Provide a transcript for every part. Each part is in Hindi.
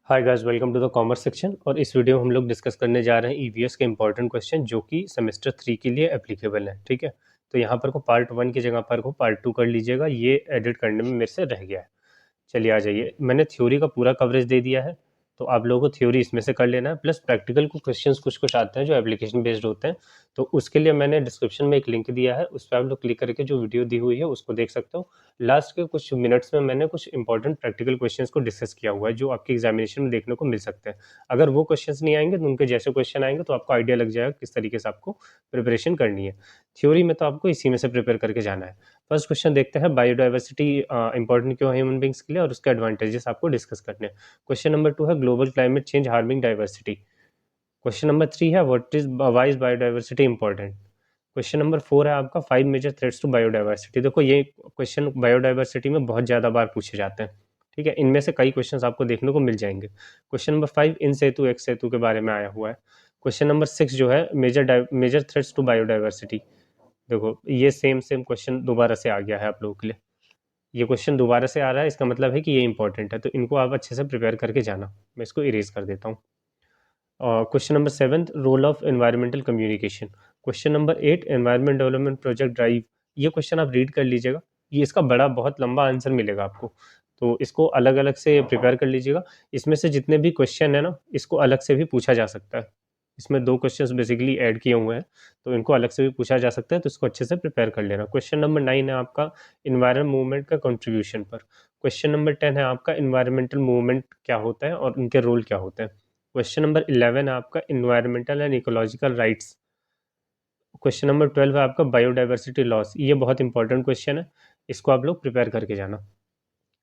Hi guys, welcome to the commerce section. और इस वीडियो में हम लोग डिस्कस करने जा रहे हैं ईवीएस के इंपॉर्टेंट क्वेश्चन जो कि सेमेस्टर 3 के लिए एप्लीकेबल है। ठीक है, तो यहाँ पर को पार्ट 1 की जगह पर को पार्ट 2 कर लीजिएगा, ये एडिट करने में मेरे से रह गया है। चलिए आ जाइए, मैंने थ्योरी का पूरा कवरेज दे दिया है, तो आप लोगों को थ्योरी इसमें से कर लेना है, प्लस प्रैक्टिकल को क्वेश्चंस कुछ कुछ आते हैं जो एप्लीकेशन बेस्ड होते हैं। तो उसके लिए मैंने डिस्क्रिप्शन में एक लिंक दिया है, उस पर आप लोग क्लिक करके जो वीडियो दी हुई है उसको देख सकते हो। लास्ट के कुछ मिनट्स में मैंने कुछ इंपॉर्टेंट प्रैक्टिकल क्वेश्चंस को डिस्कस किया हुआ है जो आपके एग्जामिनेशन में देखने को मिल सकते हैं। अगर वो क्वेश्चंस नहीं आएंगे तो उनके जैसे क्वेश्चन आएंगे तो आपको आइडिया लग जाएगा किस तरीके से आपको प्रिपरेशन करनी है। थ्योरी में तो आपको इसी में से प्रिपेयर करके जाना है। फर्स्ट क्वेश्चन देखते हैं, बायोडाइवर्सिटी इंपॉर्टेंट क्यों है ह्यूमन बींग्स के लिए और उसके एडवांटेजेस आपको डिस्कस करने हैं। क्वेश्चन नंबर 2 है, global climate change harming diversity. Question number 3 है, what is why is biodiversity important. Question number 4 है आपका, 5 मेजर थ्रेट्स टू बायोडाइवर्सिटी। देखो ये क्वेश्चन बायोडाइवर्सिटी में बहुत ज़्यादा बार पूछे जाते हैं। ठीक है, इनमें से कई क्वेश्चंस आपको देखने को मिल जाएंगे। क्वेश्चन नंबर 5, इन सेतु एक्स सेतु के बारे में आया हुआ है। क्वेश्चन नंबर 6 जो है, मेजर थ्रेट्स टू बायोडाइवर्सिटी। देखो ये सेम सेम क्वेश्चन दोबारा से आ गया है आप लोगों के लिए। ये क्वेश्चन दोबारा से आ रहा है, इसका मतलब है कि ये इंपॉर्टेंट है, तो इनको आप अच्छे से प्रिपेयर करके जाना। मैं इसको इरेज कर देता हूँ। Question number 7, role of environmental communication. Question number 8, environment development project drive. ये क्वेश्चन आप रीड कर लीजिएगा, ये इसका बड़ा बहुत लंबा आंसर मिलेगा आपको, तो इसको अलग अलग से प्रिपेयर कर लीजिएगा। इसमें से जितने भी क्वेश्चन है ना, इसको अलग से भी पूछा जा सकता है। इसमें 2 क्वेश्चंस बेसिकली ऐड किए हुए हैं, तो इनको अलग से भी पूछा जा सकता है, तो इसको अच्छे से प्रिपेयर कर लेना। क्वेश्चन नंबर 9 है आपका, इन्वायरमेंट मूवमेंट का कंट्रीब्यूशन पर। क्वेश्चन नंबर 10 है आपका, इन्वायरमेंटल मूवमेंट क्या होता है और उनके रोल क्या होते हैं। क्वेश्चन नंबर 11 है आपका, environmental and ecological rights. Question number 12 है आपका, बायोडाइवर्सिटी लॉस। ये बहुत इंपॉर्टेंट क्वेश्चन है, इसको आप लोग प्रिपेयर करके जाना।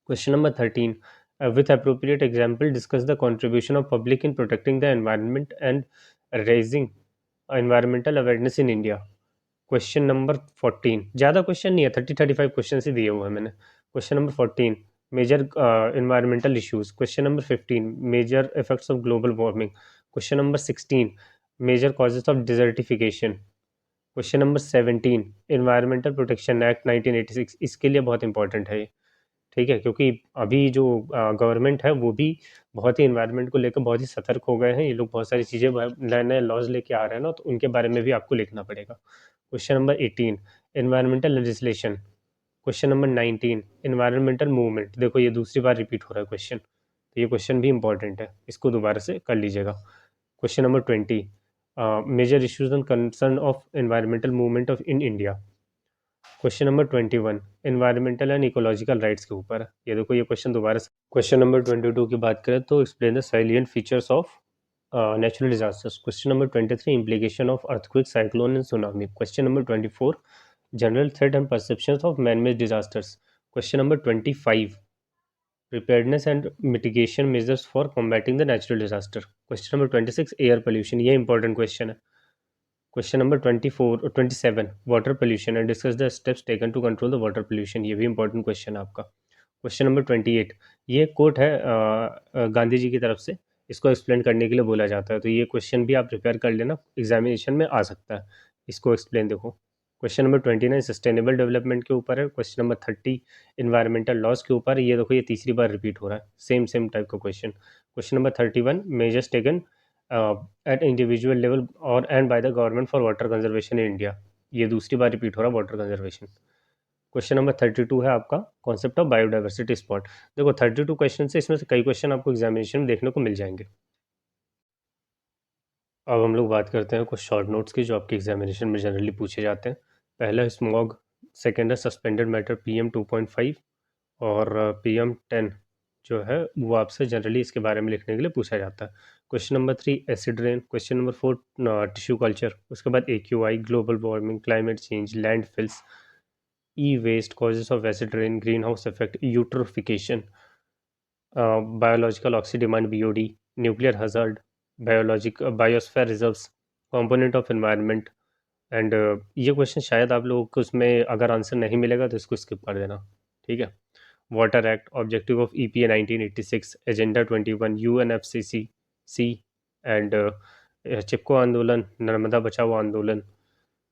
Question number 13, with appropriate example discuss the contribution of public in protecting the environment and raising environmental awareness in India. Question number 14, ज़्यादा क्वेश्चन नहीं है, 30-35 क्वेश्चन ही दिए हुए हैं मैंने। Question number 14, major environmental issues. Question number 15, major effects of global warming. Question number 16, major causes of desertification. Question number 17, environmental protection act 1986। इसके लिए बहुत इंपॉर्टेंट है ये। ठीक है, क्योंकि अभी जो गवर्नमेंट है वो भी बहुत ही इन्वायरमेंट को लेकर बहुत ही सतर्क हो गए हैं। ये लोग बहुत सारी चीज़ें नए नए लॉज लेके आ रहे हैं ना, तो उनके बारे में भी आपको लिखना पड़ेगा। Question number 18, environmental legislation. Question number 19, environmental movement. देखो ये दूसरी बार रिपीट हो रहा है क्वेश्चन, तो ये क्वेश्चन भी इंपॉर्टेंट है, इसको दोबारा से कर लीजिएगा। Question number 20, major issues and concern of environmental movement of in India. Question number 21, environmental and ecological rights के ऊपर है। ये देखो ये क्वेश्चन दोबारा से। क्वेश्चन नंबर 22 की बात करें तो, explain the salient features of natural disasters. Question number 23, implication of earthquake cyclone and tsunami. Question number 24, general threat and perceptions of man made disasters. Question number 25, preparedness and mitigation measures for combating the natural disaster. Question number 26, air pollution. ये इंपॉर्टेंट क्वेश्चन है। Question number 27, water pollution and discuss the steps taken to control the water pollution. ये भी इंपॉर्टेंट क्वेश्चन है आपका। क्वेश्चन नंबर 28, ये कोट है गांधी जी की तरफ से, इसको एक्सप्लेन करने के लिए बोला जाता है, तो ये क्वेश्चन भी आप प्रिपेयर कर लेना, एग्जामिनेशन में आ सकता है। इसको एक्सप्लेन देखो। क्वेश्चन नंबर 29, सस्टेनेबल डेवलपमेंट के ऊपर है। क्वेश्चन नंबर 30, इन्वायरमेंटल लॉस के ऊपर है। ये देखो ये तीसरी बार रिपीट हो रहा है, सेम सेम टाइप का question. Question number 31, measures taken at individual level और and by the government for water conservation in India. ये दूसरी बार रिपीट हो रहा है, वाटर कंजर्वेशन। क्वेश्चन नंबर 32 है आपका, कॉन्सेप्ट ऑफ बायोडाइवर्सिटी स्पॉट। देखो 32 क्वेश्चन से इसमें से कई क्वेश्चन आपको एग्जामिनेशन में देखने को मिल जाएंगे। अब हम लोग बात करते हैं कुछ शॉर्ट नोट्स की जो आपके एग्जामिनेशन में जनरली पूछे जाते हैं। पहला है स्मॉग, सेकेंड है सस्पेंडेड मैटर PM 2.5 और PM 10 जो है वो आपसे जनरली इसके बारे में लिखने के लिए पूछा जाता है। Question number 3, acid rain. Question number 4, tissue culture. उसके बाद AQI, global warming, climate change, landfills, e waste, causes of acid rain, greenhouse effect, eutrophication, biological oxy demand BOD, nuclear hazard, biosphere reserves, component of environment. And ये क्वेश्चन शायद आप लोगों को उसमें अगर आंसर नहीं मिलेगा तो इसको स्किप कर देना। ठीक है, water act, objective of EPA 1986, agenda 21, UNFCCC and Chipko Andolan, Narmada Bachao Andolan.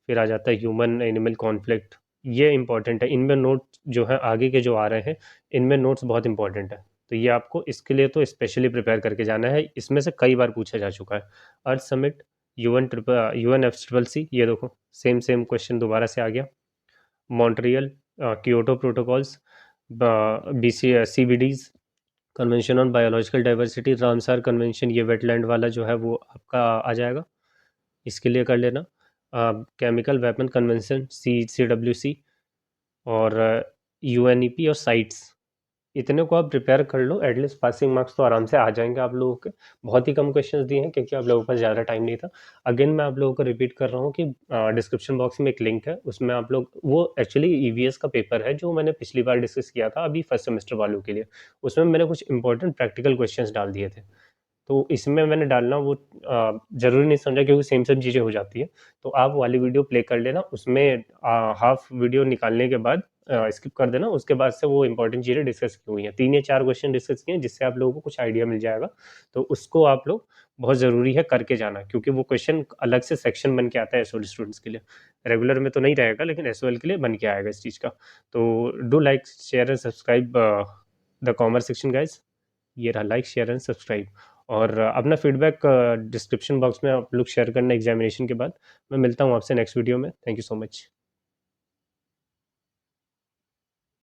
फिर आ जाता है ह्यूमन एनिमल कॉन्फ्लिक्ट। ये इंपॉर्टेंट है, इनमें नोट जो है आगे के जो आ रहे हैं इनमें नोट्स बहुत इंपॉर्टेंट है, तो ये आपको इसके लिए तो स्पेशली प्रिपेयर करके जाना है, इसमें से कई बार पूछा जा चुका है। अर्थ समिट, UNFCCC, ये देखो सेम सेम क्वेश्चन दोबारा से आ गया। Montreal, Kyoto protocols, CBDs, convention on biological diversity, Ramsar convention, ये वेटलैंड वाला जो है वो आपका आ जाएगा, इसके लिए कर लेना। केमिकल वेपन कन्वेंशन, CWC, और UNEP और साइट्स, इतने को आप प्रिपेयर कर लो, एटलीस्ट पासिंग मार्क्स तो आराम से आ जाएंगे आप लोगों के। बहुत ही कम क्वेश्चंस दिए हैं क्योंकि आप लोगों के पास ज़्यादा टाइम नहीं था। अगेन मैं आप लोगों को रिपीट कर रहा हूँ कि डिस्क्रिप्शन बॉक्स में एक लिंक है, उसमें आप लोग, वो एक्चुअली EVS का पेपर है जो मैंने पिछली बार डिस्कस किया था अभी फर्स्ट सेमेस्टर वालों के लिए, उसमें मैंने कुछ इंपॉर्टेंट प्रैक्टिकल क्वेश्चंस डाल दिए थे। तो इसमें मैंने डालना वो ज़रूरी नहीं समझा क्योंकि सेम सेम चीज़ें हो जाती है। तो आप वाली वीडियो प्ले कर लेना, उसमें हाफ वीडियो निकालने के बाद स्किप कर देना, उसके बाद से वो इंपॉर्टेंट चीज़ें डिस्कस की हुई हैं, 3 या 4 क्वेश्चन डिस्कस किए हैं जिससे आप लोगों को कुछ आइडिया मिल जाएगा। तो उसको आप लोग बहुत ज़रूरी है करके जाना, क्योंकि वो क्वेश्चन अलग से सेक्शन बन के आता है SOL स्टूडेंट्स के लिए। रेगुलर में तो नहीं रहेगा लेकिन SOL के लिए बन के आएगा इस चीज़ का। तो do like share and subscribe the commerce section guys. ये रहा, लाइक शेयर एंड सब्सक्राइब, और अपना फीडबैक डिस्क्रिप्शन बॉक्स में आप लोग शेयर करना एग्जामिनेशन के बाद। मैं मिलता हूँ आपसे नेक्स्ट वीडियो में। Thank you so much.